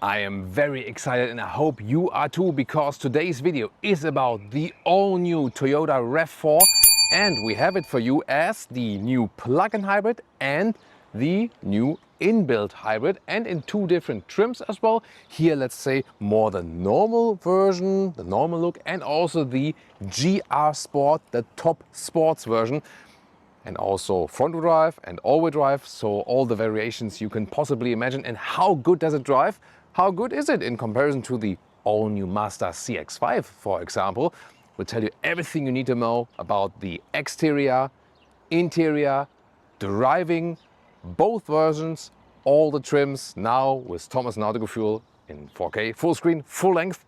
I am very excited and I hope you are too, because today's video is about the all-new Toyota RAV4 and we have it for you as the new plug-in hybrid and the new inbuilt hybrid, and in two different trims as well. Here, let's say more the normal version, the normal look, and also the GR Sport, the top sports version, and also front-wheel drive and all-wheel drive, so all the variations you can possibly imagine. And how good does it drive? How good is it in comparison to the all-new Mazda CX-5, for example? We'll tell you everything you need to know about the exterior, interior, driving, both versions, all the trims, now with Thomas Nautical in 4K, full screen, full length.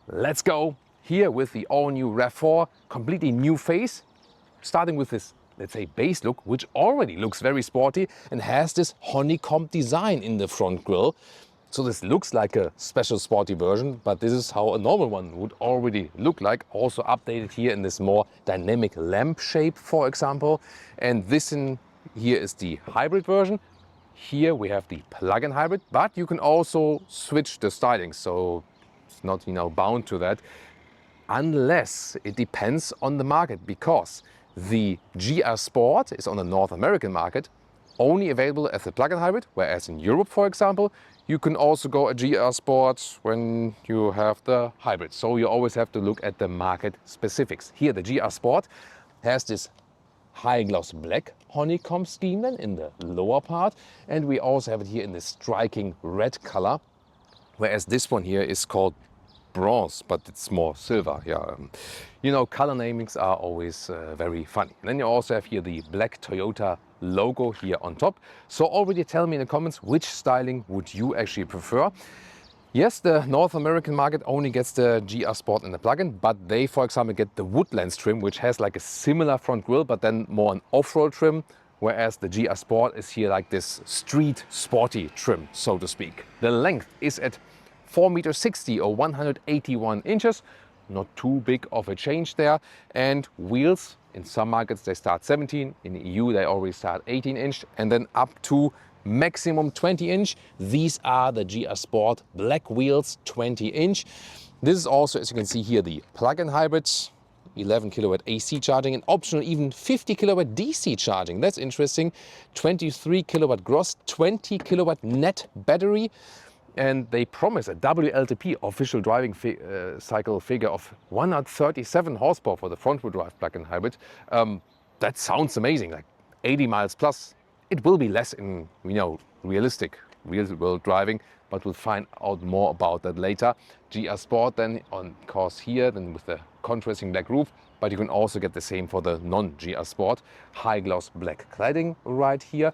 Let's go. Here with the all-new RAV4, completely new face, starting with this, let's say, base look, which already looks very sporty and has this honeycomb design in the front grille. So this looks like a special sporty version, but this is how a normal one would already look like. Also updated here in this more dynamic lamp shape, for example. And this in here is the hybrid version. Here we have the plug-in hybrid, but you can also switch the styling. So it's not, bound to that, unless it depends on the market, because the GR Sport is on the North American market only available as a plug-in hybrid, whereas in Europe, for example, you can also go a GR Sport when you have the hybrid. So you always have to look at the market specifics. Here the GR Sport has this high gloss black honeycomb scheme then in the lower part, and we also have it here in this striking red color, whereas this one here is called bronze, but it's more silver. Color namings are always very funny. And then you also have here the black Toyota logo here on top. So already tell me in the comments, which styling would you actually prefer? Yes, the North American market only gets the GR Sport and the plug-in, but they, for example, get the Woodlands trim, which has like a similar front grille, but then more an off-road trim, whereas the GR Sport is here like this street sporty trim, so to speak. The length is at 4.60 m or 181 inches. Not too big of a change there. And wheels, in some markets they start 17, in the EU they already start 18 inch, and then up to maximum 20 inch. These are the GR Sport black wheels, 20 inch. This is also, as you can see here, the plug-in hybrids, 11 kilowatt AC charging, and optional even 50 kilowatt DC charging. That's interesting. 23 kilowatt gross, 20 kilowatt net battery. And they promise a WLTP, official driving cycle figure, of 137 horsepower for the front-wheel drive plug-in hybrid. That sounds amazing, like 80 miles plus. It will be less in, realistic real-world driving, but we'll find out more about that later. GR Sport then on course here, then with the contrasting black roof, but you can also get the same for the non-GR Sport. High gloss black cladding right here.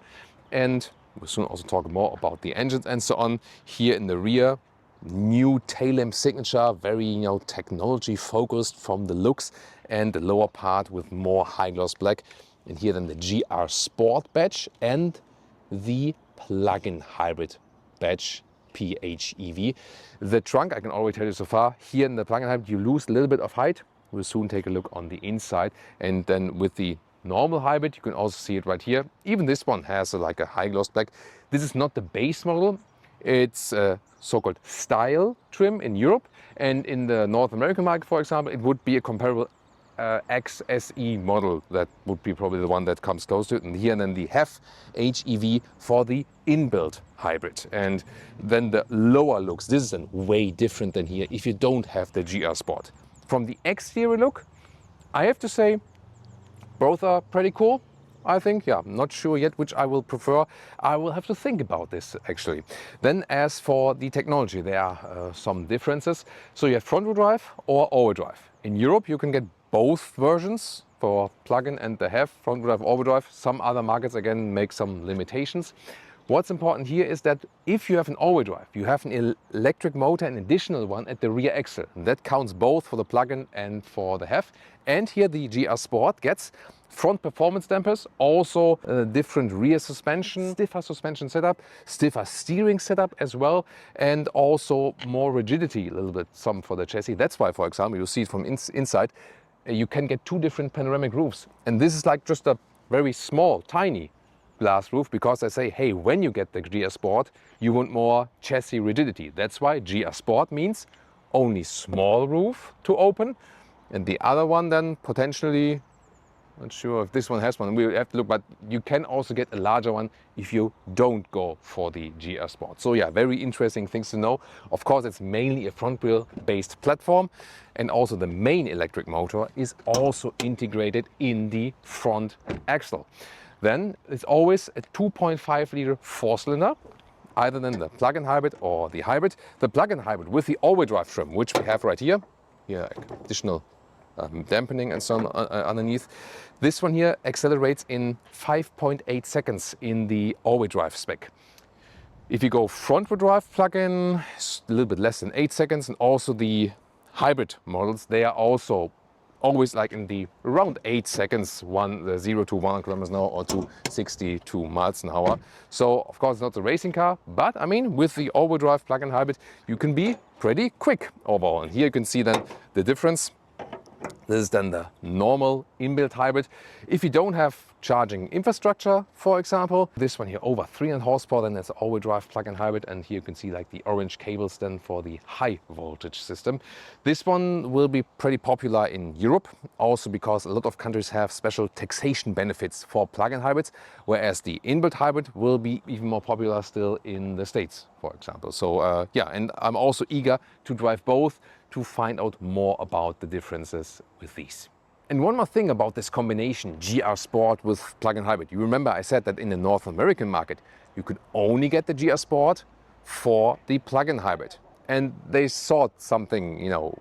And we'll soon also talk more about the engines and so on. Here in the rear, new tail lamp signature, very technology focused from the looks, and the lower part with more high gloss black. And here then the GR Sport badge and the plug-in hybrid badge, PHEV. The trunk, I can already tell you so far, here in the plug-in hybrid you lose a little bit of height. We'll soon take a look on the inside. And then with the normal hybrid, you can also see it right here. Even this one has like a high gloss black. This is not the base model. It's a so-called style trim in Europe, and in the North American market, for example, it would be a comparable XSE model. That would be probably the one that comes close to it. And here and then the HEV HEV for the inbuilt hybrid. And then the lower looks, this is way different than here if you don't have the GR Sport. From the exterior look, I have to say, both are pretty cool, I think. I'm not sure yet which I will prefer. I will have to think about this, actually. Then as for the technology, there are some differences. So you have front-wheel drive or all-wheel drive. In Europe, you can get both versions for plug-in and the HEV, front-wheel drive, all-wheel drive. Some other markets, again, make some limitations. What's important here is that if you have an all-wheel drive, you have an electric motor, an additional one at the rear axle. And that counts both for the plug-in and for the HEV. And here the GR Sport gets front performance dampers, also different rear suspension, stiffer suspension setup, stiffer steering setup as well, and also more rigidity, a little bit, some for the chassis. That's why, for example, you see it from inside, you can get two different panoramic roofs. And this is like just a very small, tiny glass roof because they say, hey, when you get the GR Sport, you want more chassis rigidity. That's why GR Sport means only small roof to open, and the other one then potentially, not sure if this one has one, we'll have to look, but you can also get a larger one if you don't go for the GR Sport. So yeah, very interesting things to know. Of course, it's mainly a front wheel based platform, and also the main electric motor is also integrated in the front axle. Then it's always a 2.5 liter 4-cylinder, either than the plug-in hybrid or the hybrid. The plug-in hybrid with the all-wheel drive trim, which we have right here, additional dampening and so on underneath. This one here accelerates in 5.8 seconds in the all-wheel drive spec. If you go front-wheel drive plug-in, it's a little bit less than 8 seconds, and also the hybrid models, they are also always like in the around 8 seconds, 0 to 1 kilometers an hour or to 62 miles an hour. So of course it's not a racing car, but I mean with the all-wheel drive plug-in hybrid you can be pretty quick overall. And here you can see then the difference. This is then the normal inbuilt hybrid. If you don't have charging infrastructure, for example, this one here over 300 horsepower, then it's all-wheel drive plug-in hybrid, and here you can see like the orange cables then for the high voltage system. This one will be pretty popular in Europe, also because a lot of countries have special taxation benefits for plug-in hybrids, whereas the inbuilt hybrid will be even more popular still in the States, for example. So yeah, and I'm also eager to drive both to find out more about the differences with these. And one more thing about this combination GR Sport with plug-in hybrid. You remember I said that in the North American market you could only get the GR Sport for the plug-in hybrid. And they sought something, you know,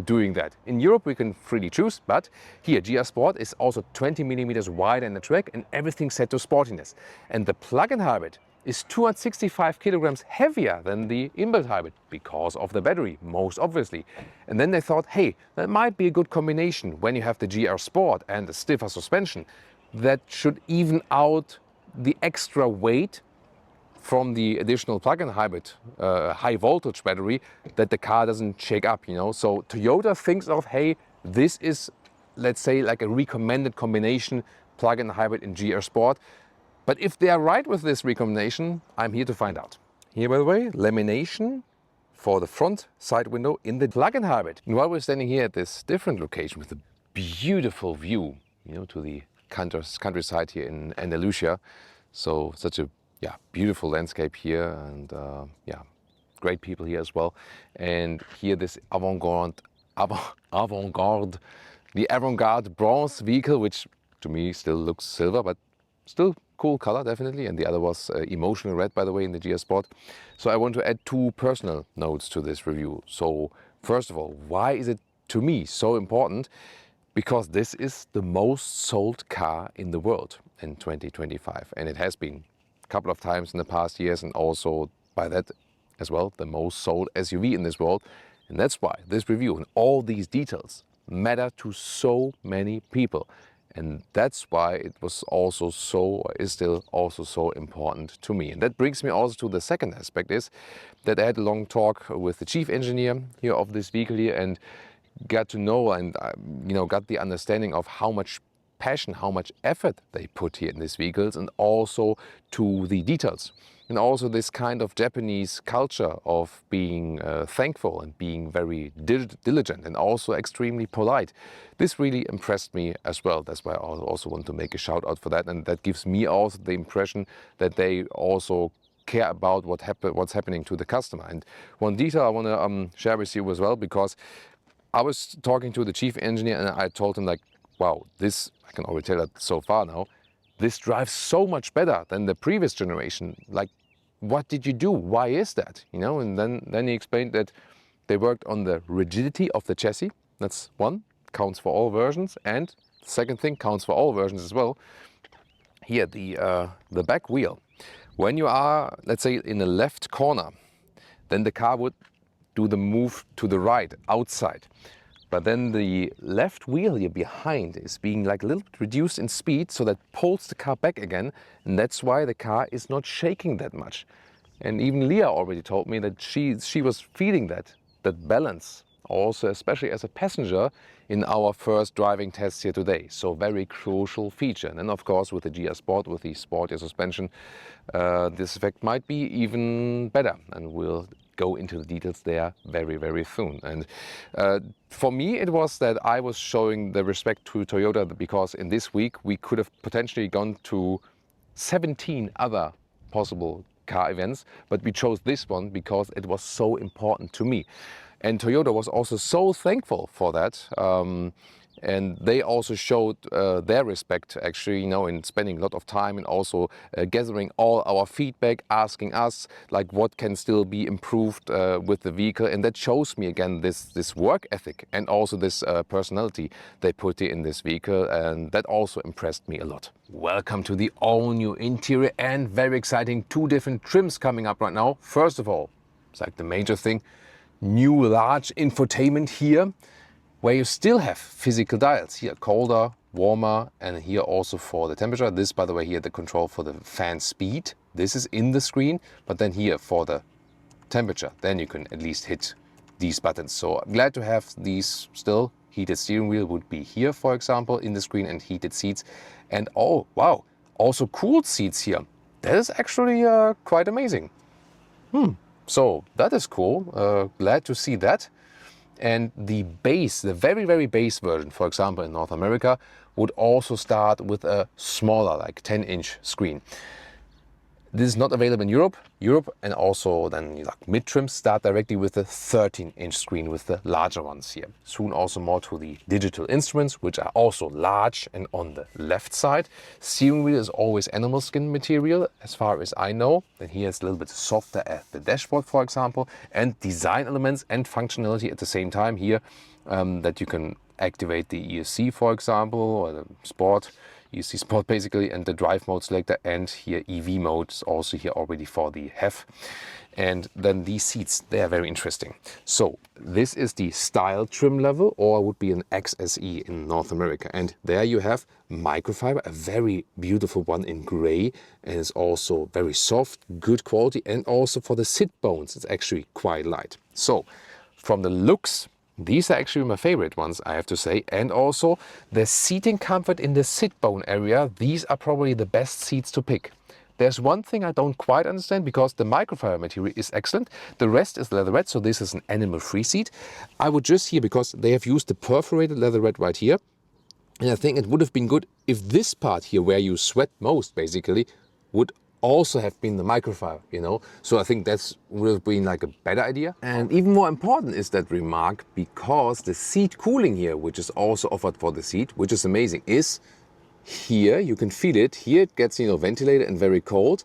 doing that. In Europe we can freely choose, but here GR Sport is also 20 millimeters wider in the track and everything set to sportiness. And the plug-in hybrid is 265 kilograms heavier than the inbuilt hybrid because of the battery, most obviously. And then they thought, hey, that might be a good combination when you have the GR Sport and a stiffer suspension. That should even out the extra weight from the additional plug-in hybrid high voltage battery that the car doesn't shake up, you know. So Toyota thinks of, hey, this is, let's say, like a recommended combination, plug-in hybrid and GR Sport. But if they are right with this recommendation, I'm here to find out. Here, by the way, lamination for the front side window in the plug-in hybrid. And while we're standing here at this different location with a beautiful view, you know, to the countryside here in Andalusia. So such a beautiful landscape here, and great people here as well. And here this avant-garde, the avant-garde bronze vehicle, which to me still looks silver, but still cool color, definitely. And the other was emotional red, by the way, in the GR Sport. So I want to add two personal notes to this review. So first of all, why is it to me so important? Because this is the most sold car in the world in 2025. And it has been a couple of times in the past years, and also by that as well, the most sold SUV in this world. And that's why this review and all these details matter to so many people. And that's why it was also so, or is still also so important to me. And that brings me also to the second aspect, is that I had a long talk with the chief engineer here of this vehicle here, and got to know and got the understanding of how much passion, how much effort they put here in these vehicles, and also to the details. And also this kind of Japanese culture of being thankful and being very diligent and also extremely polite. This really impressed me as well. That's why I also want to make a shout out for that. And that gives me also the impression that they also care about what's happening to the customer. And one detail I want to share with you as well, because I was talking to the chief engineer and I told him, like, wow, this, I can already tell that so far now, this drives so much better than the previous generation. Like, what did you do? Why is that? You know, and then he explained that they worked on the rigidity of the chassis. That's one, counts for all versions. And the second thing, counts for all versions as well. Here, the back wheel. When you are, let's say, in the left corner, then the car would do the move to the right, outside. But then the left wheel here behind is being like a little bit reduced in speed, so that pulls the car back again. And that's why the car is not shaking that much. And even Leah already told me that she was feeling that balance also especially as a passenger in our first driving test here today. So very crucial feature. And then of course with the GR Sport, with the sportier suspension, this effect might be even better, and we'll go into the details there very soon. And for me it was that I was showing the respect to Toyota, because in this week we could have potentially gone to 17 other possible car events, but we chose this one because it was so important to me. And Toyota was also so thankful for that. And they also showed their respect, actually, in spending a lot of time and also gathering all our feedback, asking us like what can still be improved with the vehicle. And that shows me again this work ethic and also this personality they put in this vehicle, and that also impressed me a lot. Welcome to the all-new interior, and very exciting, 2 different trims coming up right now. First of all, it's like the major thing, new large infotainment here, where you still have physical dials here, colder, warmer, and here also for the temperature. This, by the way, here the control for the fan speed. This is in the screen, but then here for the temperature, then you can at least hit these buttons. So I'm glad to have these still. Heated steering wheel would be here, for example, in the screen, and heated seats. And oh, wow, also cooled seats here. That is actually quite amazing. So that is cool. Glad to see that. And the base, the very base version, for example in North America, would also start with a smaller, like 10-inch screen. This is not available in Europe. And also then like mid-trims start directly with a 13-inch screen with the larger ones here. Soon also more to the digital instruments, which are also large and on the left side. Steering wheel is always animal skin material, as far as I know. Then here it's a little bit softer at the dashboard, for example. And design elements and functionality at the same time here, that you can activate the ESC, for example, or the Sport. ESC Sport basically, and the drive mode selector, and here EV mode is also here already for the HEV. And then these seats, they are very interesting. So this is the Style trim level, or would be an XSE in North America. And there you have microfiber, a very beautiful one in gray, and it's also very soft, good quality, and also for the sit bones, it's actually quite light. So from the looks, these are actually my favorite ones, I have to say. And also the seating comfort in the sit bone area, these are probably the best seats to pick. There's one thing I don't quite understand, because the microfiber material is excellent. The rest is leatherette, so this is an animal-free seat. I would just here, because they have used the perforated leatherette right here, and I think it would have been good if this part here, where you sweat most basically, would also have been the microfiber, So I think that's would have been like a better idea. And even more important is that remark, because the seat cooling here, which is also offered for the seat, which is amazing, is here you can feel it. Here it gets ventilated and very cold,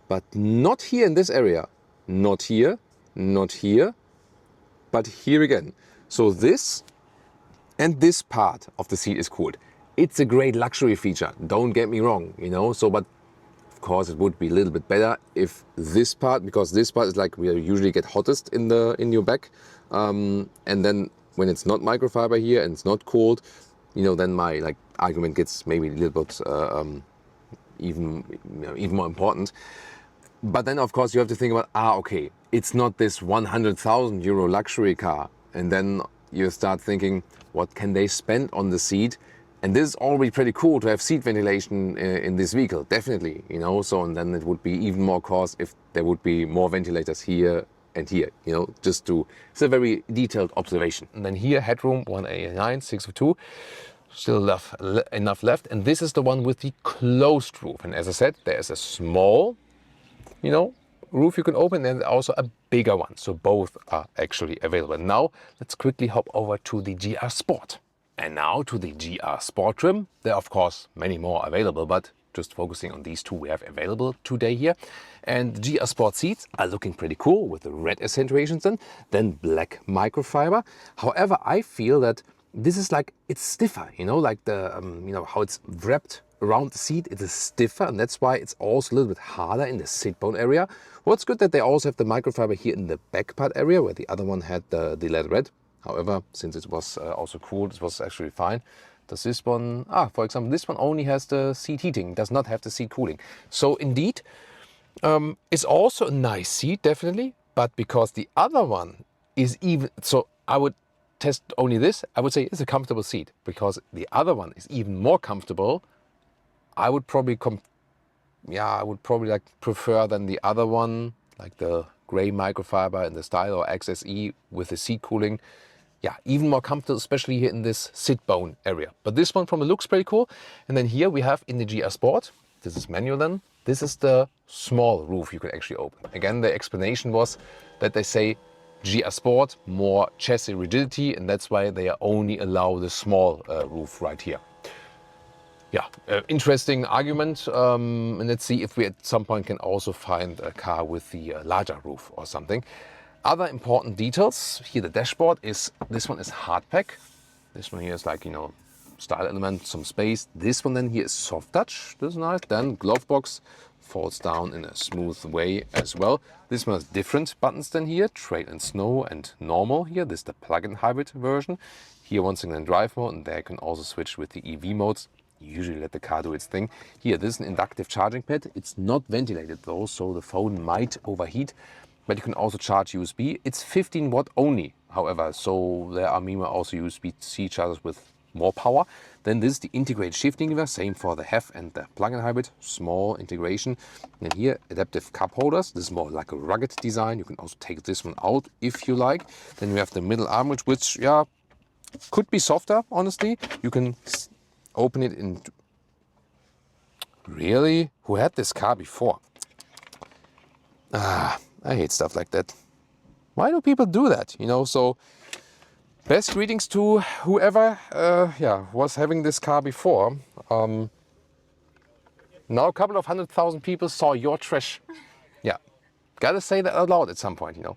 but not here in this area, not here, not here, but here again. So this and this part of the seat is cooled. It's a great luxury feature, don't get me wrong, So but of course, it would be a little bit better if this part, because this part is like we usually get hottest in your back, and then when it's not microfiber here and it's not cooled, then my argument gets maybe a little bit even more important. But then of course you have to think about okay, it's not this 100,000 euro luxury car, and then you start thinking, what can they spend on the seat? And this is already pretty cool to have seat ventilation in this vehicle, definitely, So, and then it would be even more cost if there would be more ventilators here and here, it's a very detailed observation. And then here, headroom 189, 602, still enough left. And this is the one with the closed roof. And as I said, there is a small, roof you can open, and also a bigger one. So both are actually available. Now, let's quickly hop over to the GR Sport. And now to the GR Sport trim. There are of course many more available, but just focusing on these 2 we have available today here. And the GR Sport seats are looking pretty cool with the red accentuations then black microfiber. However, I feel that this is it's stiffer, like the, how it's wrapped around the seat, it is stiffer, and that's why it's also a little bit harder in the sit bone area. What's good that they also have the microfiber here in the back part area, where the other one had the leatherette. However, since it was also cooled, it was actually fine. Does this one, for example, this one only has the seat heating, does not have the seat cooling. So indeed, it's also a nice seat, definitely, but because the other one is even, so I would test only this, I would say it's a comfortable seat, because the other one is even more comfortable. I would probably like prefer than the other one, like the gray microfiber in the Style or XSE with the seat cooling. Yeah, even more comfortable, especially here in this sit bone area. But this one from the looks pretty cool. And then here we have in the GR Sport, this is manual then, this is the small roof you can actually open. Again, the explanation was that they say GR Sport, more chassis rigidity, and that's why they only allow the small roof right here. Yeah, interesting argument. And let's see if we at some point can also find a car with the larger roof or something. Other important details, here the dashboard is, this one is hard pack. This one here is like, you know, style element, some space. This one then here is soft touch, this is nice. Then glove box falls down in a smooth way as well. This one has different buttons than here, trail and snow and normal here. This is the plug-in hybrid version. Here once again drive mode, and there you can also switch with the EV modes. Usually let the car do its thing. Here, this is an inductive charging pad. It's not ventilated though, so the phone might overheat. But you can also charge USB. It's 15 watt only, however, so there are meanwhile also USB-C chargers with more power. Then this is the integrated shifting lever, same for the HEV and the plug-in hybrid, small integration. And here, adaptive cup holders. This is more like a rugged design. You can also take this one out if you like. Then we have the middle arm reach, which, yeah, could be softer, honestly. You can open it in... Really? Who had this car before? I hate stuff like that. Why do people do that? You know, so best greetings to whoever was having this car before. Now a couple of 100,000 people saw your trash. Yeah, gotta say that out loud at some point, you know.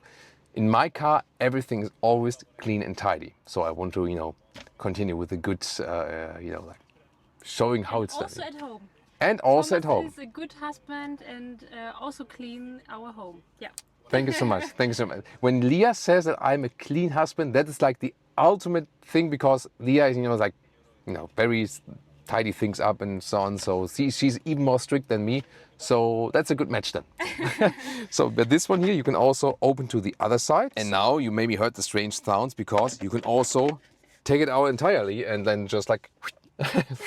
In my car, everything is always clean and tidy. So I want to, you know, continue with the good, you know, like showing how it's done. Also at home. And also at home. Thomas is a good husband and also clean our home. Yeah. Thank you so much. Thank you so much. When Leah says that I'm a clean husband, that is like the ultimate thing, because Leah is, you know, like, you know, very tidy things up and so on. So she's even more strict than me. So that's a good match then. So, but this one here, you can also open to the other side. And now you maybe heard the strange sounds, because you can also take it out entirely and then just like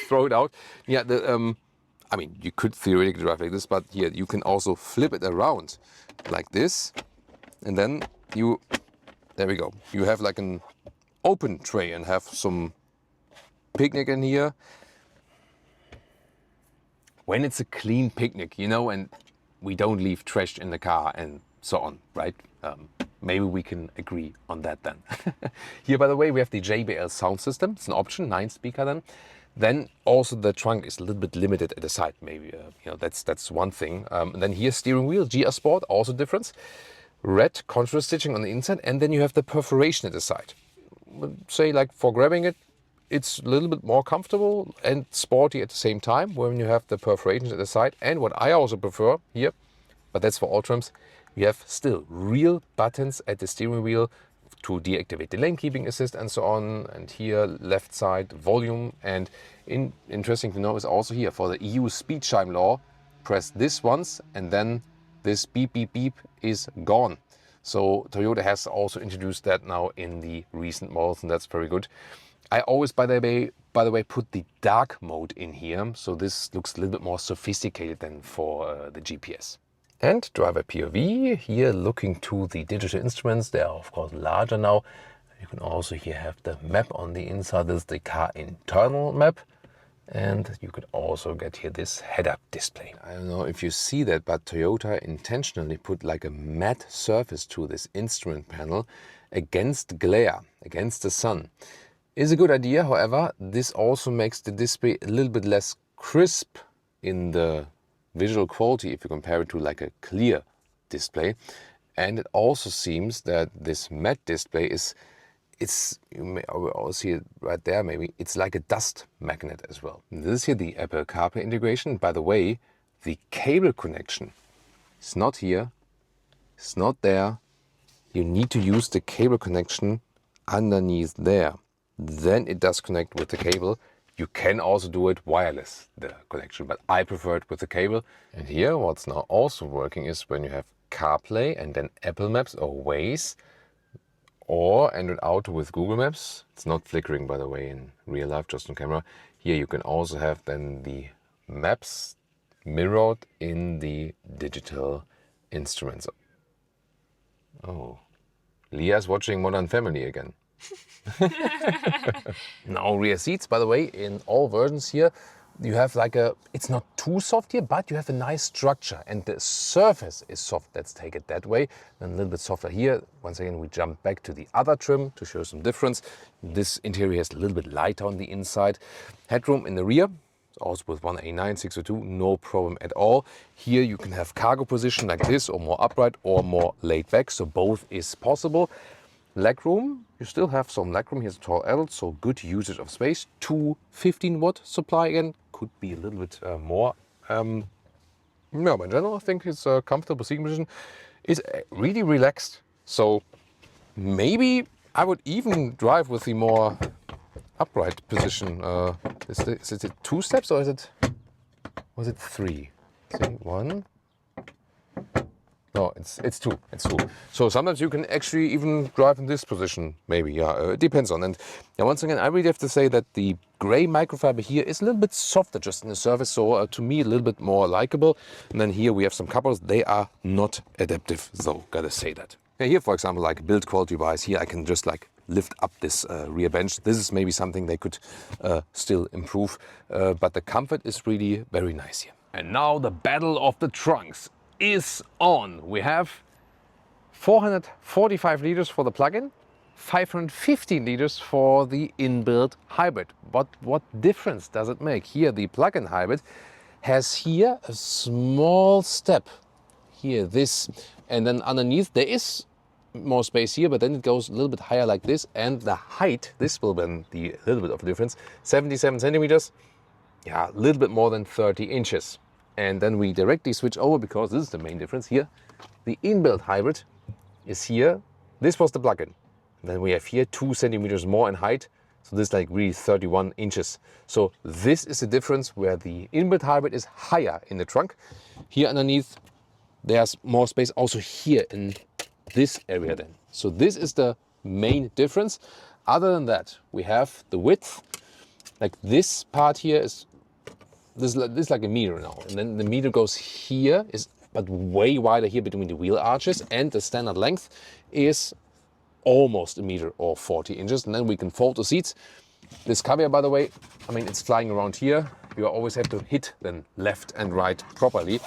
throw it out. Yeah, I mean, you could theoretically drive like this, but here you can also flip it around like this. And then you, there we go. You have like an open tray and have some picnic in here. When it's a clean picnic, you know, and we don't leave trash in the car and so on, right? Maybe we can agree on that then. Here, by the way, we have the JBL sound system. It's an option, 9-speaker then. Then also the trunk is a little bit limited at the side, maybe, you know, that's one thing. And then here, steering wheel, GR Sport, also difference. Red contrast stitching on the inside, and then you have the perforation at the side. Say like for grabbing it, it's a little bit more comfortable and sporty at the same time when you have the perforations at the side. And what I also prefer here, but that's for all trims, we have still real buttons at the steering wheel to deactivate the lane keeping assist and so on. And here, left side, volume. And interesting to know is also here for the EU speed chime law, press this once and then this beep, beep, beep is gone. So Toyota has also introduced that now in the recent models, and that's very good. I always, by the way, put the dark mode in here. So this looks a little bit more sophisticated than for the GPS. And driver POV, here looking to the digital instruments. They are of course larger now. You can also here have the map on the inside. This is the car internal map. And you could also get here this head-up display. I don't know if you see that, but Toyota intentionally put like a matte surface to this instrument panel against glare, against the sun. Is a good idea, however, this also makes the display a little bit less crisp in the visual quality if you compare it to like a clear display. And it also seems that this matte display you may also see it right there maybe, it's like a dust magnet as well. And this is here the Apple CarPlay integration. By the way, the cable connection is not here, it's not there. You need to use the cable connection underneath there. Then it does connect with the cable. You can also do it wireless, the connection, but I prefer it with the cable. And here, what's now also working is when you have CarPlay and then Apple Maps or Waze, or Android Auto with Google Maps. It's not flickering, by the way, in real life, just on camera. Here you can also have then the maps mirrored in the digital instruments. Oh, Leah's watching Modern Family again. Now rear seats, by the way, in all versions here, you have like a, it's not too soft here, but you have a nice structure and the surface is soft. Let's take it that way. And a little bit softer here. Once again, we jump back to the other trim to show some difference. This interior is a little bit lighter on the inside. Headroom in the rear, also with 189, 602, no problem at all. Here you can have cargo position like this, or more upright or more laid back. So both is possible. Legroom, you still have some legroom. Here's a tall adult, so good usage of space. 215-watt supply again, could be a little bit more. No, but in general, I think it's a comfortable seating position. It's really relaxed. So maybe I would even drive with the more upright position. Is it 2 steps or was it 3? See, 1. No, it's 2. It's 2. So sometimes you can actually even drive in this position, maybe. Yeah, it depends on. And yeah, once again, I really have to say that the gray microfiber here is a little bit softer just in the surface. So to me, a little bit more likable. And then here we have some covers. They are not adaptive, though. Gotta say that. Yeah, here, for example, like build quality wise, here I can just like lift up this rear bench. This is maybe something they could still improve. But the comfort is really very nice here. And now the battle of the trunks is on. We have 445 liters for the plug-in, 550 liters for the inbuilt hybrid. But what difference does it make? Here the plug-in hybrid has here a small step. Here this, and then underneath there is more space here, but then it goes a little bit higher like this, and the height, this will be the little bit of difference, 77 centimeters, yeah, a little bit more than 30 inches. And then we directly switch over, because this is the main difference here. The inbuilt hybrid is here. This was the plug-in. Then we have here 2 centimeters more in height. So this is like really 31 inches. So this is the difference where the inbuilt hybrid is higher in the trunk. Here underneath, there's more space also here in this area then. So this is the main difference. Other than that, we have the width. Like this part here is this is like a meter now, and then the meter goes here, but way wider here between the wheel arches, and the standard length is almost a meter or 40 inches. And then we can fold the seats. This caveat, by the way, I mean, it's flying around here. You always have to hit then left and right properly.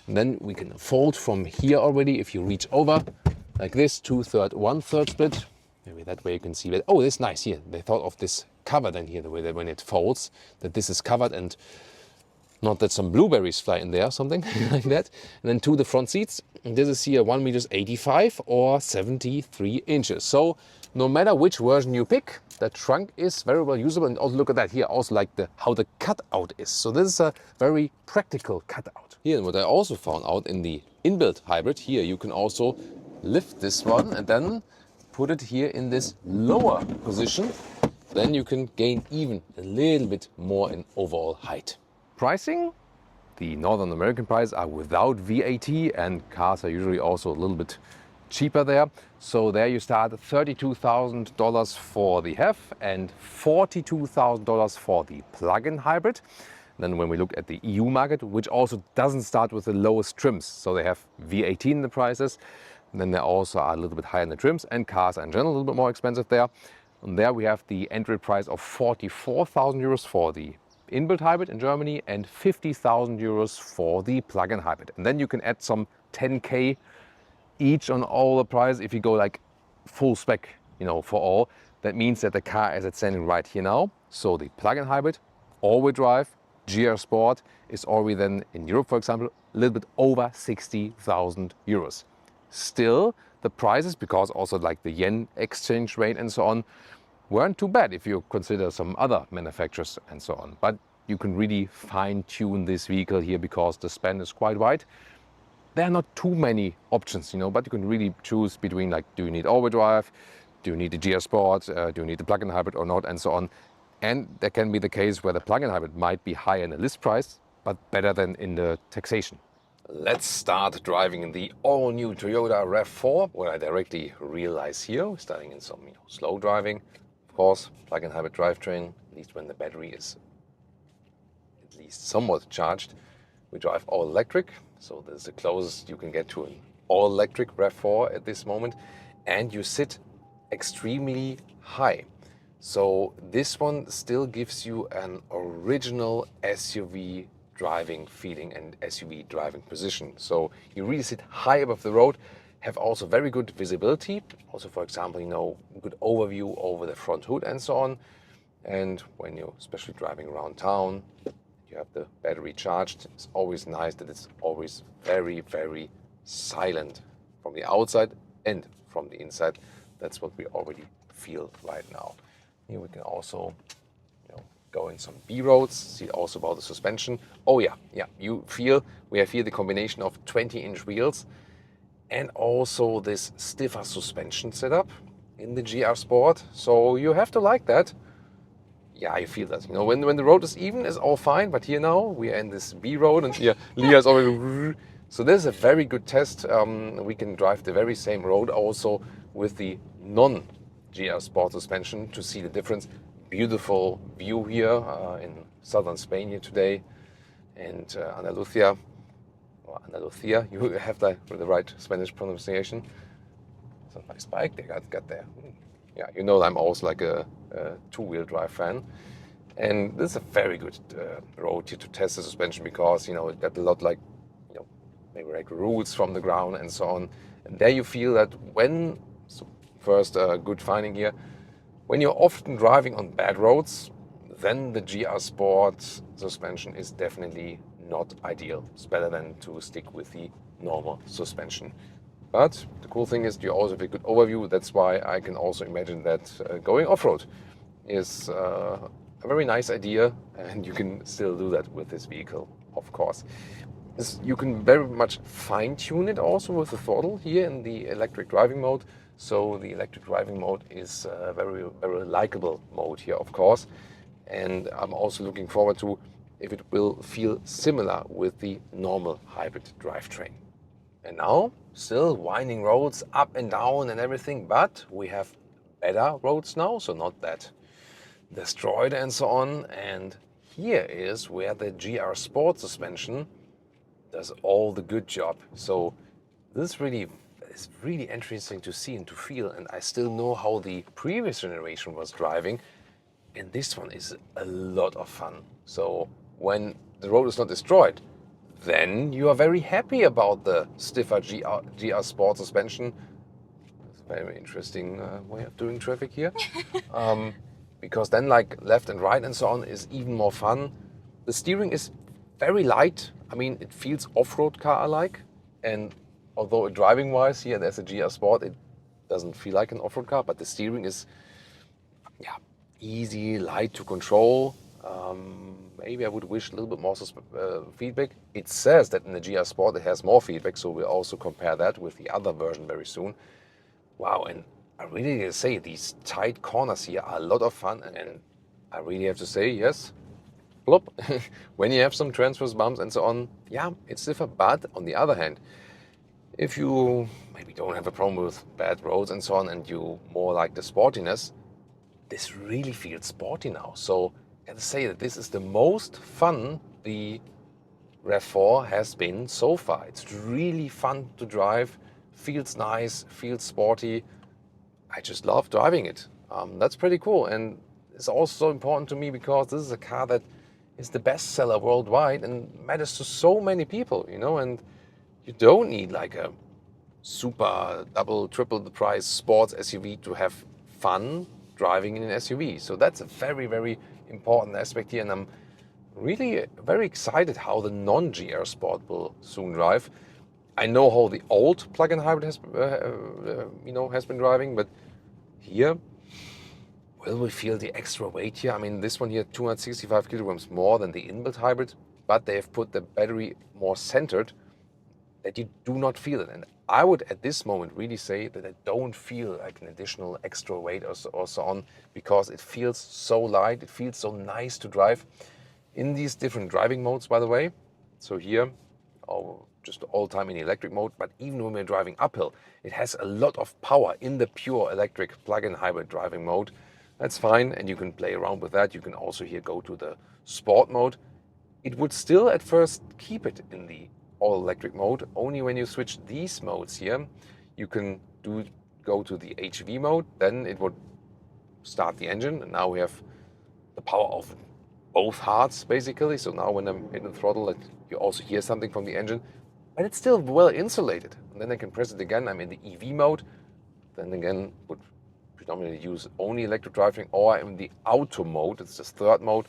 And then we can fold from here already if you reach over like this, 2/3, 1/3 split. Maybe that way you can see that. Oh, that's nice here. They thought of this cover then here, the way that when it folds, that this is covered, and not that some blueberries fly in there or something like that. And then to the front seats, this is here 1.85 meters or 73 inches. So no matter which version you pick, the trunk is very well usable. And also look at that here, also like how the cutout is. So this is a very practical cutout. Here, and what I also found out in the inbuilt hybrid, here you can also lift this one and then put it here in this lower position. Then you can gain even a little bit more in overall height. Pricing, the Northern American prices are without VAT, and cars are usually also a little bit cheaper there. So there you start at $32,000 for the HEV and $42,000 for the plug-in hybrid. Then when we look at the EU market, which also doesn't start with the lowest trims, so they have VAT in the prices, and then they also are a little bit higher in the trims, and cars are in general a little bit more expensive there. And there we have the entry price of 44,000 euros for the inbuilt hybrid in Germany and 50,000 euros for the plug-in hybrid. And then you can add some 10K each on all the price if you go like full spec, you know, for all. That means that the car as it's standing right here now, so the plug-in hybrid, all-wheel drive, GR Sport, is already then in Europe, for example, a little bit over 60,000 euros. Still, the prices, because also like the yen exchange rate and so on, weren't too bad if you consider some other manufacturers and so on. But you can really fine-tune this vehicle here because the span is quite wide. There are not too many options, you know, but you can really choose between like, do you need all-wheel drive, do you need the GR Sport, do you need the plug-in hybrid or not, and so on. And there can be the case where the plug-in hybrid might be higher in the list price, but better than in the taxation. Let's start driving the all-new Toyota RAV4. What I directly realize here, starting in some slow driving, of course, plug-in hybrid drivetrain, at least when the battery is at least somewhat charged. We drive all electric, so this is the closest you can get to an all-electric RAV4 at this moment, and you sit extremely high. So this one still gives you an original SUV driving feeling and SUV driving position. So you really sit high above the road, have also very good visibility. Also, for example, good overview over the front hood and so on. And when you're especially driving around town, you have the battery charged. It's always nice that it's always very, very silent from the outside and from the inside. That's what we already feel right now. Here we can also go in some B roads, see also about the suspension. Oh yeah, you feel we have here the combination of 20-inch wheels and also this stiffer suspension setup in the GR Sport. So you have to like that. Yeah, you feel that. When the road is even, it's all fine. But here now we are in this B road, and here Leah's already. So this is a very good test. We can drive the very same road also with the non-GR Sport suspension to see the difference. Beautiful view here in southern Spain here today, and Andalusia. You have the right Spanish pronunciation. It's a nice bike they got there. Yeah, I'm also like a two-wheel drive fan, and this is a very good road here to test the suspension because it got a lot maybe like roots from the ground and so on. And there you feel that first good finding here. When you're often driving on bad roads, then the GR Sport suspension is definitely not ideal. It's better than to stick with the normal suspension. But the cool thing is you also have a good overview. That's why I can also imagine that going off-road is a very nice idea, and you can still do that with this vehicle, of course. You can very much fine-tune it also with the throttle here in the electric driving mode. So the electric driving mode is a very, very likable mode here, of course. And I'm also looking forward to if it will feel similar with the normal hybrid drivetrain. And now, still winding roads up and down and everything, but we have better roads now, so not that destroyed and so on. And here is where the GR Sport suspension does all the good job. So this is really interesting to see and to feel, and I still know how the previous generation was driving, and this one is a lot of fun. So when the road is not destroyed, then you are very happy about the stiffer GR Sport suspension. It's a very interesting way of doing traffic here. Because then left and right and so on is even more fun. The steering is very light. I mean, it feels off-road car-like, and although driving-wise here there's a GR Sport, it doesn't feel like an off-road car, but the steering is easy, light to control. Maybe I would wish a little bit more feedback. It says that in the GR Sport it has more feedback, so we'll also compare that with the other version very soon. Wow, and I really gotta say these tight corners here are a lot of fun, and I really have to say, yes, plop. When you have some transverse bumps and so on, yeah, it's stiffer, but on the other hand, if you maybe don't have a problem with bad roads and so on, and you more like the sportiness, this really feels sporty now. So I gotta say that this is the most fun the RAV4 has been so far. It's really fun to drive, feels nice, feels sporty. I just love driving it. That's pretty cool, and it's also important to me because this is a car that is the best seller worldwide and matters to so many people, and you don't need like a super double, triple the price sports SUV to have fun driving in an SUV. So that's a very, very important aspect here, and I'm really very excited how the non-GR Sport will soon drive. I know how the old plug-in hybrid has been driving, but here, will we feel the extra weight here? I mean, this one here, 265 kilograms more than the inbuilt hybrid, but they have put the battery more centered that you do not feel it. And I would at this moment really say that I don't feel like an additional extra weight or so on, because it feels so light, it feels so nice to drive in these different driving modes, by the way. So here, just all the time in electric mode, but even when we're driving uphill, it has a lot of power in the pure electric plug-in hybrid driving mode. That's fine, and you can play around with that. You can also here go to the sport mode. It would still at first keep it in the all-electric mode. Only when you switch these modes here, you can go to the HEV mode, then it would start the engine, and now we have the power of both hearts basically. So now when I'm hitting the throttle, you also hear something from the engine, but it's still well insulated. And then I can press it again. I'm in the EV mode. Then again, would predominantly use only electric driving, or in the auto mode. It's the third mode.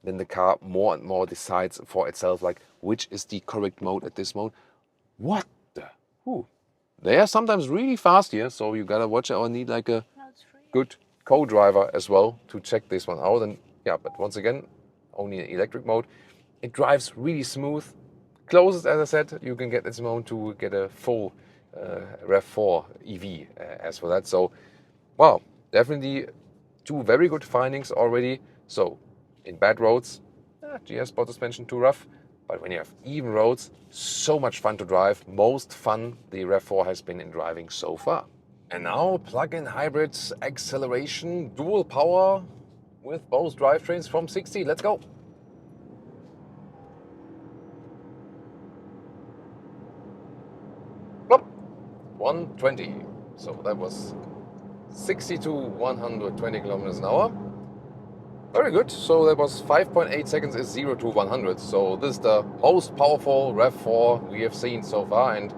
Then the car more and more decides for itself, like which is the correct mode at this mode. What the? Ooh. They are sometimes really fast here, so you gotta watch it or need like a good co-driver as well to check this one out. And yeah, but once again, only in electric mode. It drives really smooth. Closest, as I said, you can get this mode to get a full RAV4 EV as for that. So, wow, definitely two very good findings already. So, in bad roads, GS Sport suspension too rough. But when you have even roads, so much fun to drive. Most fun the RAV4 has been in driving so far. And now plug-in hybrid acceleration, dual power with both drivetrains from 60. Let's go. Plop. 120. So that was 60 to 120 kilometers an hour. Very good. So that was 5.8 seconds is 0 to 100. So this is the most powerful RAV4 we have seen so far. And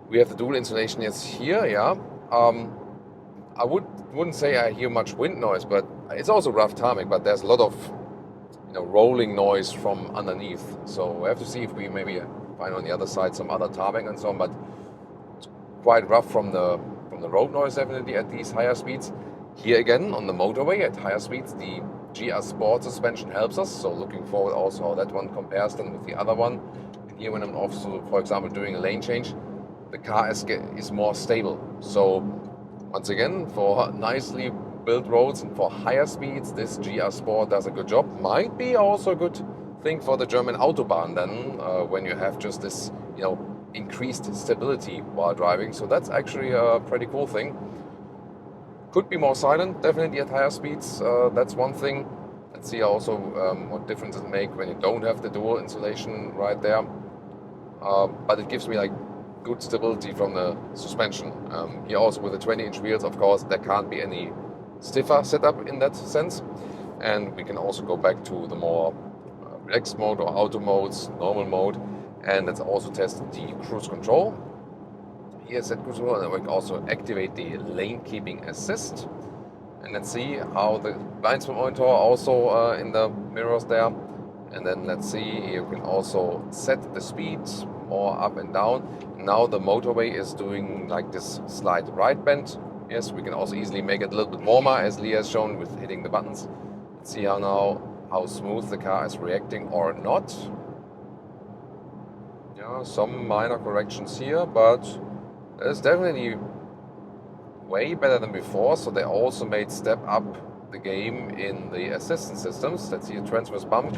we have the dual insulation is here, yeah. I wouldn't say I hear much wind noise, but it's also rough tarmac, but there's a lot of rolling noise from underneath. So we have to see if we maybe find on the other side some other tarmac and so on, but it's quite rough from the road noise definitely at these higher speeds. Here again on the motorway at higher speeds, the GR Sport suspension helps us. So looking forward also how that one compares then with the other one. And here when I'm also, for example, doing a lane change, the car is more stable. So once again, for nicely built roads and for higher speeds, this GR Sport does a good job. Might be also a good thing for the German Autobahn then, when you have just this, increased stability while driving. So that's actually a pretty cool thing. Could be more silent, definitely at higher speeds. That's one thing. Let's see also what difference it makes when you don't have the dual insulation right there. But it gives me like good stability from the suspension. Here also with the 20-inch wheels, of course, there can't be any stiffer setup in that sense. And we can also go back to the more relaxed mode or auto modes, normal mode. And let's also test the cruise control. Here's that cruise control, and we can also activate the lane keeping assist. And let's see how the blind spot monitor also in the mirrors there. And then let's see, you can also set the speed more up and down. Now the motorway is doing like this slight right bend. Yes, we can also easily make it a little bit warmer, as Lee has shown with hitting the buttons. Let's see how smooth the car is reacting or not. Yeah, some minor corrections here, but it's definitely way better than before. So they also made step up the game in the assistance systems. Let's see a transverse bump.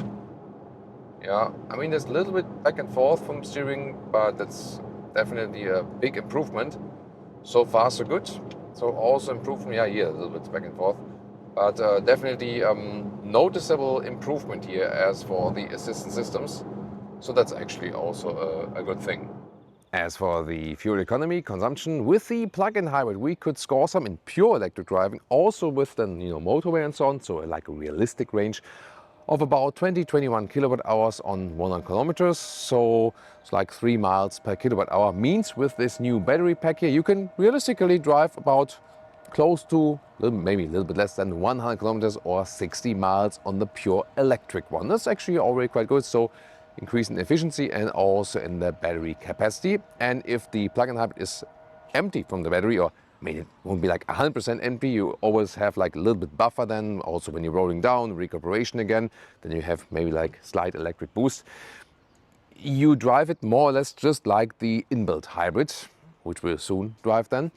Yeah, I mean there's a little bit back and forth from steering, but that's definitely a big improvement. So far so good. So also improvement, yeah, here a little bit back and forth, but definitely noticeable improvement here as for the assistance systems. So that's actually also a good thing. As for the fuel economy consumption, with the plug-in hybrid, we could score some in pure electric driving, also with the motorway and so on. So like a realistic range of about 20-21 kilowatt hours on 100 kilometers. So it's like 3 miles per kilowatt hour. Means with this new battery pack here, you can realistically drive about close to maybe a little bit less than 100 kilometers or 60 miles on the pure electric one. That's actually already quite good. So increase in efficiency and also in the battery capacity. And if the plug-in hybrid is empty from the battery, or I mean, it won't be like 100% empty, you always have like a little bit buffer then, also when you're rolling down, recuperation again, then you have maybe like slight electric boost. You drive it more or less just like the inbuilt hybrid, which we'll soon drive then.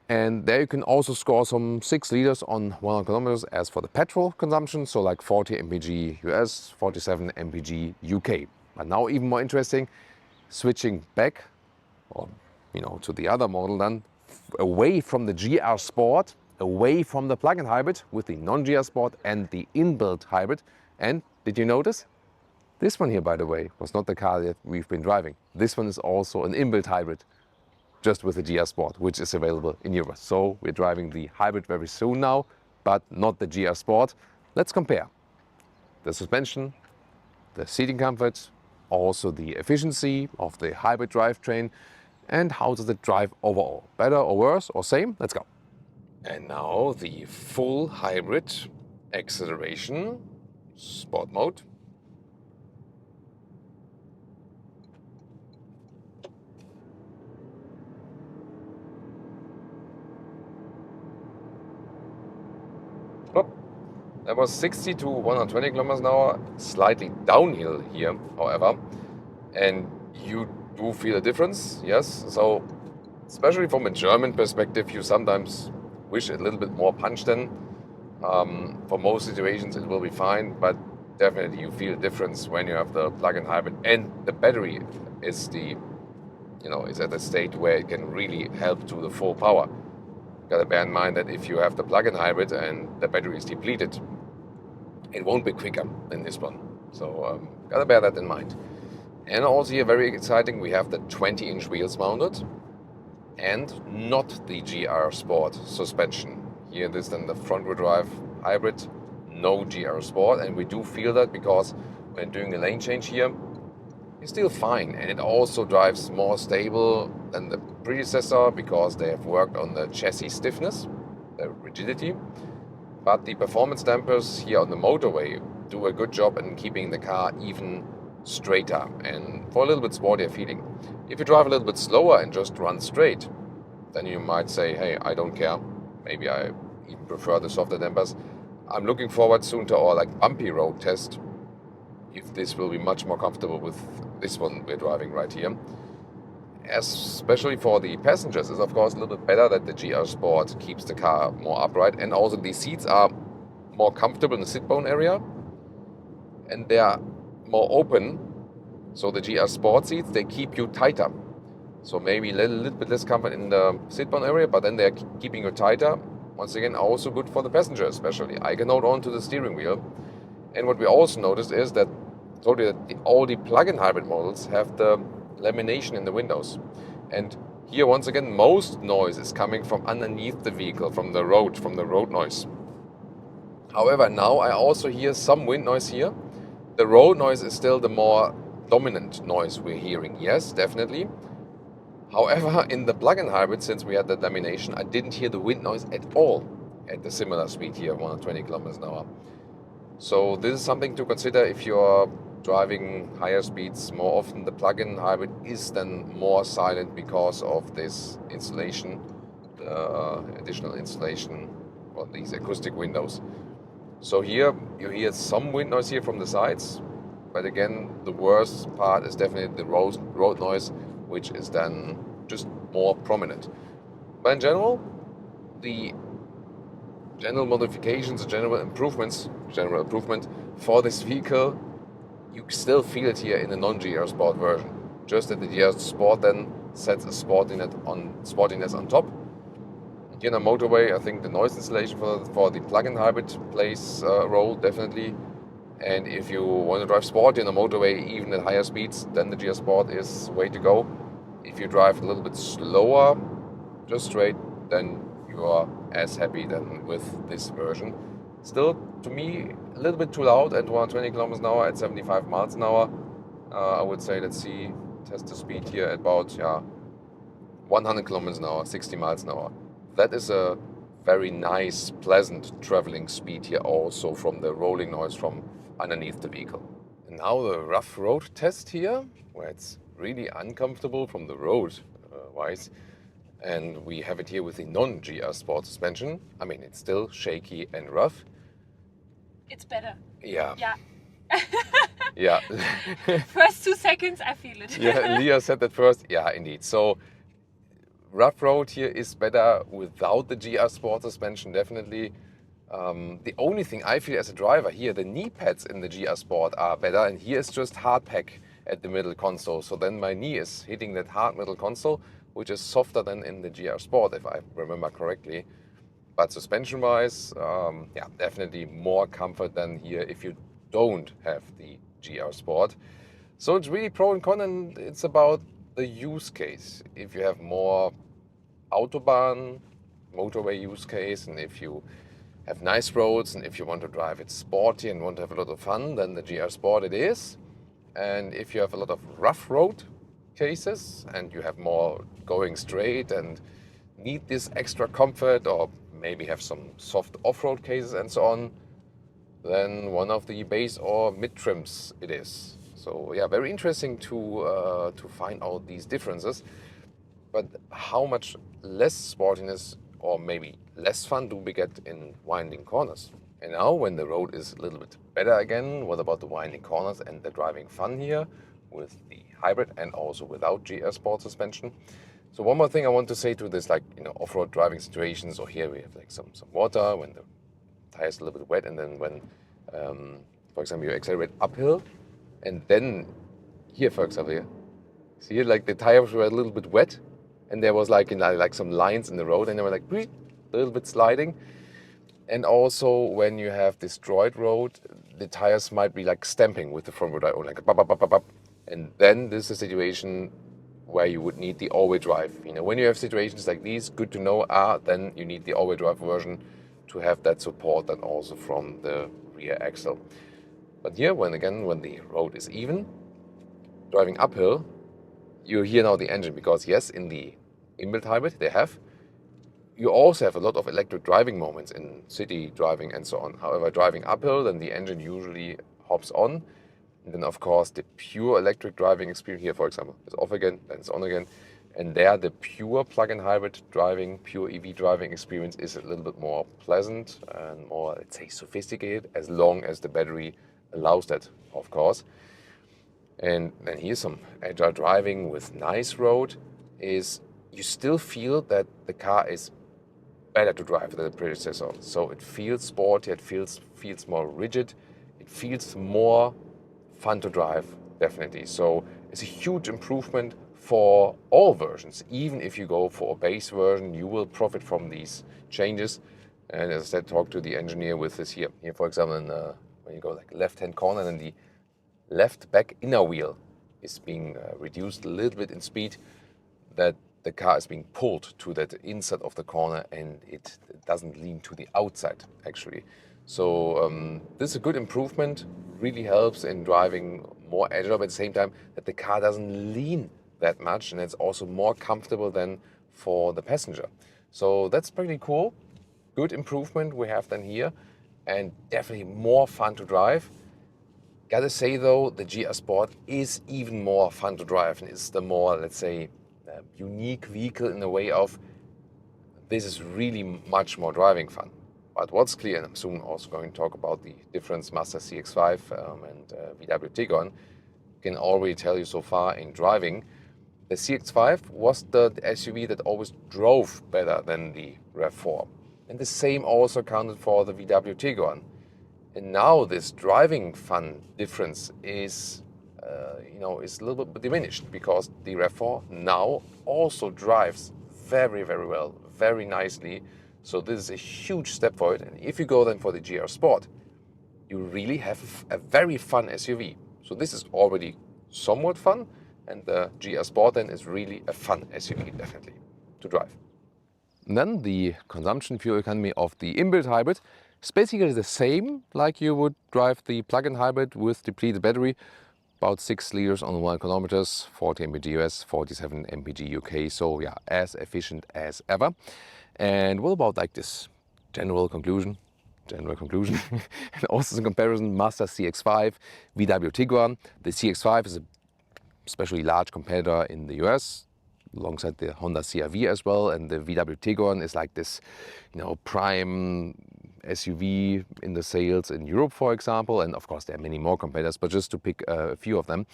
And there you can also score some 6 liters on 100 kilometers as for the petrol consumption, so like 40 mpg US, 47 mpg UK. But now even more interesting, switching back, or to the other model then, away from the GR Sport, away from the plug-in hybrid with the non-GR Sport and the inbuilt hybrid. And did you notice? This one here, by the way, was not the car that we've been driving. This one is also an inbuilt hybrid, just with the GR Sport, which is available in Europe. So we're driving the hybrid very soon now, but not the GR Sport. Let's compare the suspension, the seating comfort, also the efficiency of the hybrid drivetrain, and how does it drive overall? Better or worse or same? Let's go. And now the full hybrid acceleration, sport mode. That was 60 to 120 kilometers an hour, slightly downhill here, however. And you do feel a difference, yes. So, especially from a German perspective, you sometimes wish a little bit more punch then. For most situations it will be fine, but definitely you feel a difference when you have the plug-in hybrid and the battery is is at a state where it can really help to the full power. Gotta bear in mind that if you have the plug-in hybrid and the battery is depleted, it won't be quicker than this one. So gotta bear that in mind. And also here, very exciting, we have the 20-inch wheels mounted and not the GR Sport suspension. Here this is then the front-wheel drive hybrid, no GR Sport, and we do feel that because when doing a lane change here, it's still fine, and it also drives more stable than the predecessor because they have worked on the chassis stiffness, the rigidity. But the performance dampers here on the motorway do a good job in keeping the car even straighter and for a little bit sportier feeling. If you drive a little bit slower and just run straight, then you might say, hey, I don't care. Maybe I even prefer the softer dampers. I'm looking forward soon to our bumpy road test, if this will be much more comfortable with this one we're driving right here. Especially for the passengers, it's of course a little bit better that the GR Sport keeps the car more upright, and also the seats are more comfortable in the sit bone area and they are more open. So the GR Sport seats, they keep you tighter. So maybe a little bit less comfort in the sit bone area, but then they're keeping you tighter. Once again, also good for the passenger especially. I can hold on to the steering wheel. And what we also noticed is that all the plug-in hybrid models have the lamination in the windows. And here, once again, most noise is coming from underneath the vehicle, from the road noise. However, now I also hear some wind noise here. The road noise is still the more dominant noise we're hearing. Yes, definitely. However, in the plug-in hybrid, since we had the lamination, I didn't hear the wind noise at all at the similar speed here, 120 kilometers an hour. So this is something to consider if you're driving higher speeds. More often the plug-in hybrid is then more silent because of this insulation, additional insulation on these acoustic windows. So here you hear some wind noise here from the sides, but again the worst part is definitely the road noise, which is then just more prominent. But in general, the general modifications, general improvement for this vehicle, you still feel it here in the non-GR Sport version. Just that the GR Sport then sets a sportiness on top. Here on the motorway, I think the noise insulation for the plug-in hybrid plays a role, definitely. And if you want to drive sporty on the motorway, even at higher speeds, then the GR Sport is the way to go. If you drive a little bit slower, just straight, then you are as happy than with this version. Still, to me, a little bit too loud at 120 kilometers an hour at 75 miles an hour. I would say, test the speed here at about 100 kilometers an hour, 60 miles an hour. That is a very nice, pleasant traveling speed here also from the rolling noise from underneath the vehicle. And now the rough road test here, where it's really uncomfortable from the road wise. And we have it here with the non-GR Sport suspension. I mean, it's still shaky and rough. It's better. Yeah. Yeah. Yeah. First 2 seconds, I feel it. Yeah, Leah said that first. Yeah, indeed. So rough road here is better without the GR Sport suspension, definitely. The only thing I feel as a driver here, the knee pads in the GR Sport are better, and here is just hard pack. at the middle console. So then my knee is hitting that hard middle console, which is softer than in the GR Sport, if I remember correctly. But suspension-wise, yeah, definitely more comfort than here if you don't have the GR Sport. So it's really pro and con, and it's about the use case. If you have more Autobahn, motorway use case, and if you have nice roads, and if you want to drive it sporty and want to have a lot of fun, then the GR Sport it is. And if you have a lot of rough road cases, and you have more going straight and need this extra comfort, or maybe have some soft off-road cases and so on, then one of the base or mid trims it is. So yeah, very interesting to find out these differences. But how much less sportiness or maybe less fun do we get in winding corners? And now when the road is a little bit better again, what about the winding corners and the driving fun here with the hybrid and also without GR Sport suspension? So one more thing I want to say to this, like, you know, off-road driving situations, or here we have like some water when the tire's a little bit wet, and then when, for example, you accelerate uphill, and then here, for example, here, see here, like the tires were a little bit wet, and there was like, like some lines in the road, and they were like a little bit sliding. And also when you have destroyed road, the tires might be like stamping with the front wheel drive, or like bop, bop, bop, bop, bop. And then this is a situation where you would need the all-wheel drive. You know, when you have situations like these, good to know, then you need the all-wheel drive version to have that support then also from the rear axle. But here, when the road is even, driving uphill, you hear now the engine, because yes, in the inbuilt hybrid you also have a lot of electric driving moments in city driving and so on. However, driving uphill, then the engine usually hops on. And then, of course, the pure electric driving experience here, for example, is off again, then it's on again. And there, the pure plug-in hybrid driving, pure EV driving experience is a little bit more pleasant and more, let's say, sophisticated, as long as the battery allows that, of course. And then here's some agile driving with nice road, is you still feel that the car is better to drive than the predecessor. So it feels sporty, it feels more rigid, it feels more fun to drive, definitely. So it's a huge improvement for all versions. Even if you go for a base version, you will profit from these changes. And as I said, talk to the engineer with this here. Here, for example, when you go like left-hand corner, then the left back inner wheel is being reduced a little bit in speed, that the car is being pulled to that inside of the corner and it doesn't lean to the outside, actually. So this is a good improvement, really helps in driving more agile, but at the same time that the car doesn't lean that much, and it's also more comfortable than for the passenger. So that's pretty cool. Good improvement we have then here, and definitely more fun to drive. Gotta say though, the GR Sport is even more fun to drive, and it's the more, let's say, unique vehicle in the way of this is really much more driving fun. But what's clear, and I'm soon also going to talk about the difference Mazda CX-5 and VW Tiguan, can already tell you so far in driving, the CX-5 was the SUV that always drove better than the RAV4. And the same also counted for the VW Tiguan. And now this driving fun difference is is a little bit diminished, because the RAV4 now also drives very, very well, very nicely. So this is a huge step forward. And if you go then for the GR Sport, you really have a very fun SUV. So this is already somewhat fun, and the GR Sport then is really a fun SUV, definitely, to drive. And then the consumption fuel economy of the inbuilt hybrid is basically the same like you would drive the plug-in hybrid with depleted battery. About 6 liters on 1 kilometers, 40 mpg US, 47 mpg UK. So yeah, as efficient as ever. And what about like this general conclusion, and also in comparison, Mazda CX-5, VW Tiguan. The CX-5 is a especially large competitor in the US, alongside the Honda CR-V as well, and the VW Tiguan is like this, prime SUV in the sales in Europe, for example, and of course there are many more competitors, but just to pick a few of them.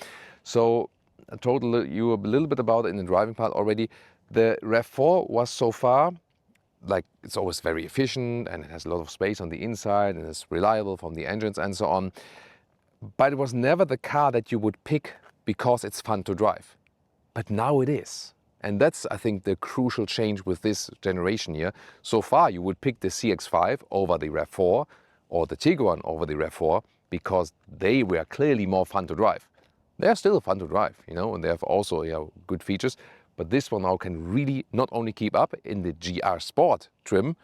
So I told you a little bit about it in the driving part already. The RAV4 was so far, like, it's always very efficient and it has a lot of space on the inside and it's reliable from the engines and so on. But it was never the car that you would pick because it's fun to drive. But now it is. And that's, I think, the crucial change with this generation here. So far, you would pick the CX-5 over the RAV4 or the Tiguan over the RAV4 because they were clearly more fun to drive. They're still fun to drive, you know, and they have also, you know, good features. But this one now can really not only keep up in the GR Sport trim,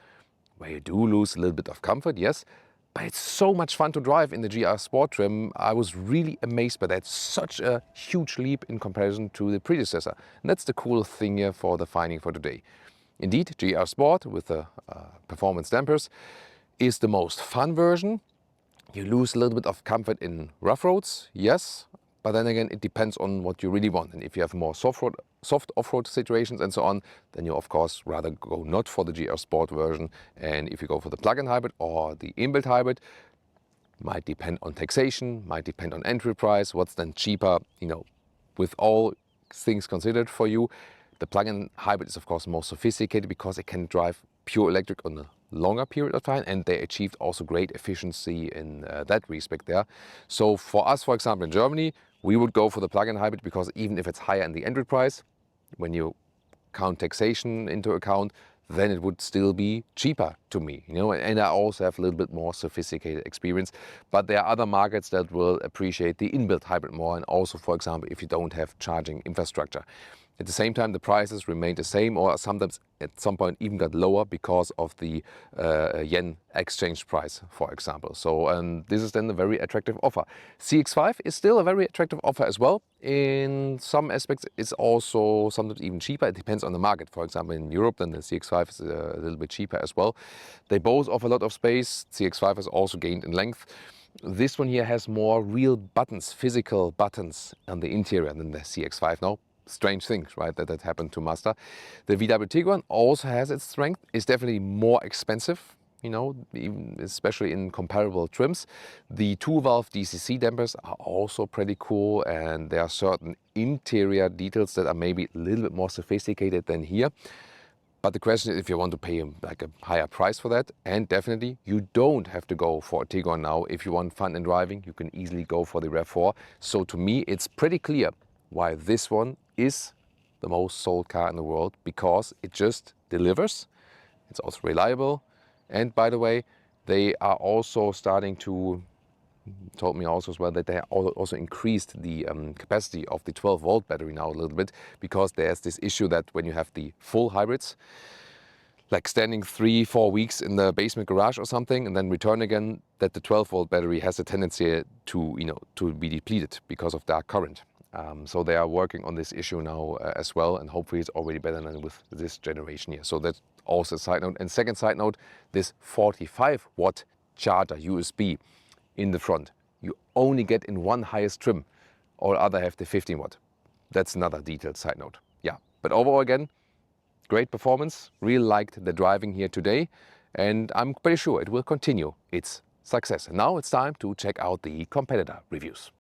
where you do lose a little bit of comfort, yes, but it's so much fun to drive in the GR Sport trim. I was really amazed by that. Such a huge leap in comparison to the predecessor. And that's the cool thing here for the finding for today. Indeed, GR Sport with the performance dampers is the most fun version. You lose a little bit of comfort in rough roads, yes, but then again, it depends on what you really want. And if you have more soft off-road situations and so on, then you of course rather go not for the GR Sport version. And if you go for the plug-in hybrid or the inbuilt hybrid, might depend on taxation, might depend on entry price, what's then cheaper, you know, with all things considered for you. The plug-in hybrid is of course more sophisticated because it can drive pure electric on a longer period of time, and they achieved also great efficiency in that respect there. So for us, for example, in Germany, we would go for the plug-in hybrid because even if it's higher in the entry price, when you count taxation into account, then it would still be cheaper to me, you know, and I also have a little bit more sophisticated experience. But there are other markets that will appreciate the inbuilt hybrid more, and also, for example, if you don't have charging infrastructure. At the same time, the prices remain the same, or sometimes at some point even got lower because of the yen exchange price, for example. So this is then a very attractive offer. CX-5 is still a very attractive offer as well. In some aspects, it's also sometimes even cheaper. It depends on the market. For example, in Europe, then the CX-5 is a little bit cheaper as well. They both offer a lot of space. CX-5 has also gained in length. This one here has more real buttons, physical buttons on the interior than the CX-5 now. Strange things, right, that happened to Mazda. The VW Tiguan also has its strength. It's definitely more expensive, you know, even especially in comparable trims. The 2-valve DCC dampers are also pretty cool, and there are certain interior details that are maybe a little bit more sophisticated than here. But the question is if you want to pay like a higher price for that, and definitely you don't have to go for a Tiguan now. If you want fun in driving, you can easily go for the RAV4. So to me, it's pretty clear why this one is the most sold car in the world, because it just delivers. It's also reliable. And by the way, they are also starting to, told me also as well, that they also increased the capacity of the 12-volt battery now a little bit, because there's this issue that when you have the full hybrids, like standing 3-4 weeks in the basement garage or something and then return again, that the 12-volt battery has a tendency to, you know, to be depleted because of dark current. So they are working on this issue now as well, and hopefully it's already better than with this generation here. So that's also a side note. And second side note, this 45-watt charger USB in the front, you only get in one highest trim. All other have the 15-watt. That's another detailed side note. Yeah, but overall again, great performance. Really liked the driving here today, and I'm pretty sure it will continue its success. And now it's time to check out the competitor reviews.